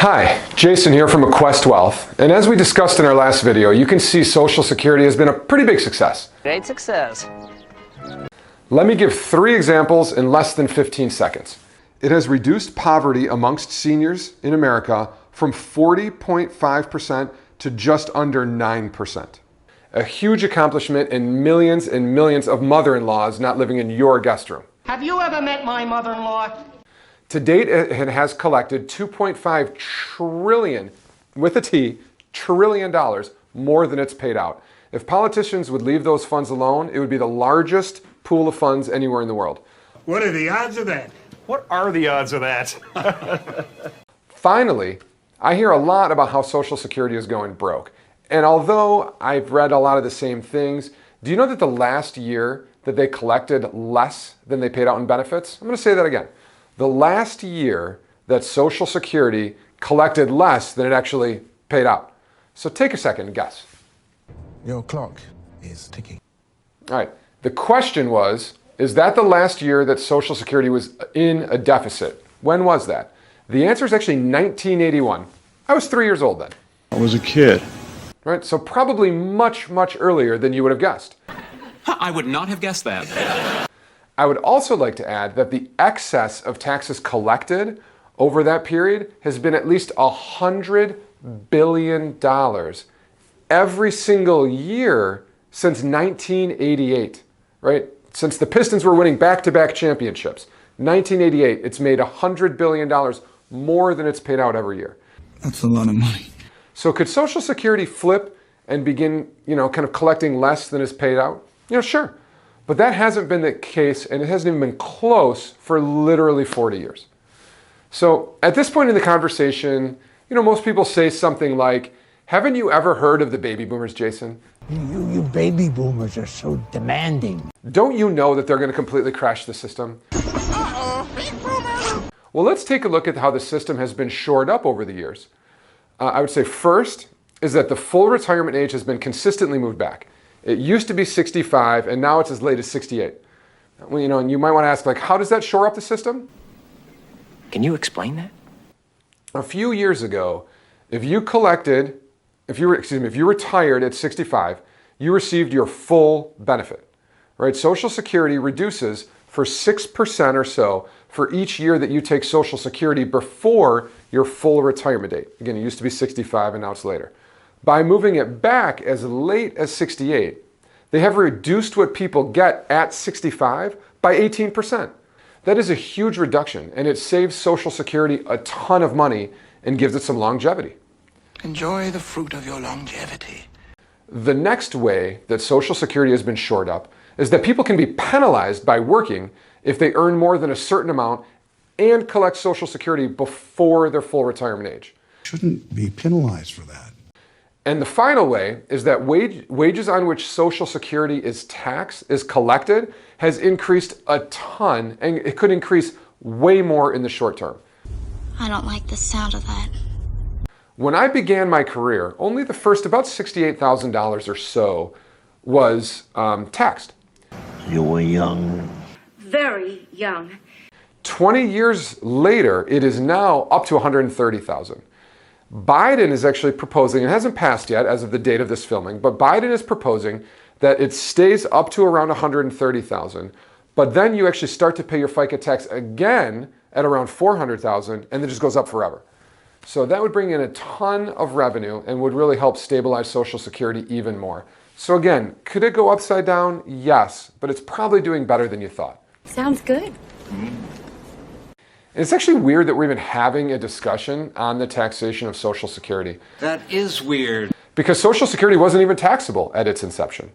Hi, Jason here from AQuest Wealth, and as we discussed in our last video, you can see Social Security has been a pretty big success. Great success. Let me give 3 examples in less than 15 seconds. It has reduced poverty amongst seniors in America from 40.5% to just under 9%. A huge accomplishment and millions of mother-in-laws not living in your guest room. Have you ever met my mother-in-law? To date, it has collected $2.5 trillion, with a T, trillion dollars, more than it's paid out. If politicians would leave those funds alone, it would be the largest pool of funds anywhere in the world. What are the odds of that? What are the odds of that? Finally, I hear a lot about how Social Security is going broke. And although I've read a lot of the same things, do you know that the last year that they collected less than they paid out in benefits? I'm going to say that again. The last year that Social Security collected less than it actually paid out. So take a second and guess. Your clock is ticking. All right. The question was, is that the last year that Social Security was in a deficit? When was that? The answer is actually 1981. I was 3 years old then. I was a kid. Right? So probably much earlier than you would have guessed. I would not have guessed that. I would also like to add that the excess of taxes collected over that period has been at least $100 billion every single year since 1988, right? Since the Pistons were winning back-to-back championships. 1988, it's made $100 billion more than it's paid out every year. That's a lot of money. So could Social Security flip and begin, kind of collecting less than is paid out? Sure. But that hasn't been the case, and it hasn't even been close for literally 40 years. So at this point in the conversation, most people say something like, haven't you ever heard of the baby boomers, Jason? You baby boomers are so demanding. Don't you know that they're going to completely crash the system? Well, let's take a look at how the system has been shored up over the years. I would say first is that the full retirement age has been consistently moved back. It used to be 65, and now it's as late as 68. Well, and you might want to ask, how does that shore up the system? Can you explain that? A few years ago, if you retired at 65, you received your full benefit, right? Social Security reduces for 6% or so for each year that you take Social Security before your full retirement date. Again, it used to be 65, and now it's later. By moving it back as late as 68, they have reduced what people get at 65 by 18%. That is a huge reduction, and it saves Social Security a ton of money and gives it some longevity. Enjoy the fruit of your longevity. The next way that Social Security has been shored up is that people can be penalized by working if they earn more than a certain amount and collect Social Security before their full retirement age. Shouldn't be penalized for that. And the final way is that wages on which Social Security is collected, has increased a ton, and it could increase way more in the short term. I don't like the sound of that. When I began my career, only the first about $68,000 or so was taxed. You were young. Very young. 20 years later, it is now up to $130,000. Biden is actually proposing, it hasn't passed yet as of the date of this filming, but Biden is proposing that it stays up to around $130,000, but then you actually start to pay your FICA tax again at around $400,000, and it just goes up forever. So that would bring in a ton of revenue and would really help stabilize Social Security even more. So again, could it go upside down? Yes, but it's probably doing better than you thought. Sounds good. And it's actually weird that we're even having a discussion on the taxation of Social Security. That is weird. Because Social Security wasn't even taxable at its inception.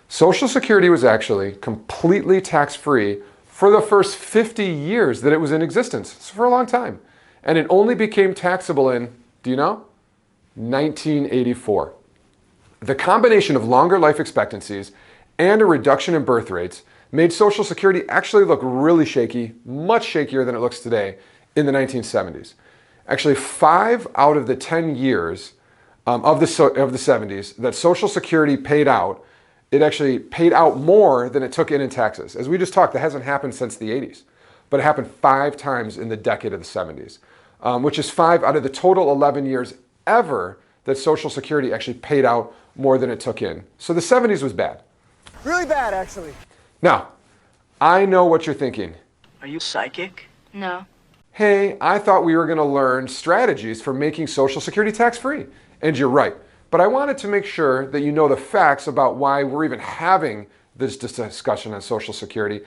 Social Security was actually completely tax-free for the first 50 years that it was in existence. So for a long time. And it only became taxable in, do you know? 1984. The combination of longer life expectancies and a reduction in birth rates made Social Security actually look really shaky, much shakier than it looks today in the 1970s. Actually, 5 out of the 10 years of the 70s that Social Security paid out, it actually paid out more than it took in taxes. As we just talked, that hasn't happened since the 80s, but it happened 5 times in the decade of the 70s. which is 5 out of the total 11 years ever that Social Security actually paid out more than it took in. So the 70s was bad. Really bad, actually. Now, I know what you're thinking. Are you psychic? No. Hey, I thought we were going to learn strategies for making Social Security tax-free. And you're right. But I wanted to make sure that you know the facts about why we're even having this discussion on Social Security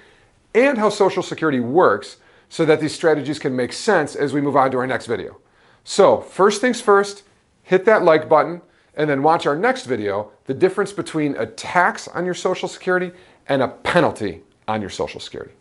and how Social Security works so that these strategies can make sense as we move on to our next video. So, first things first, hit that like button and then watch our next video, the difference between a tax on your Social Security and a penalty on your Social Security.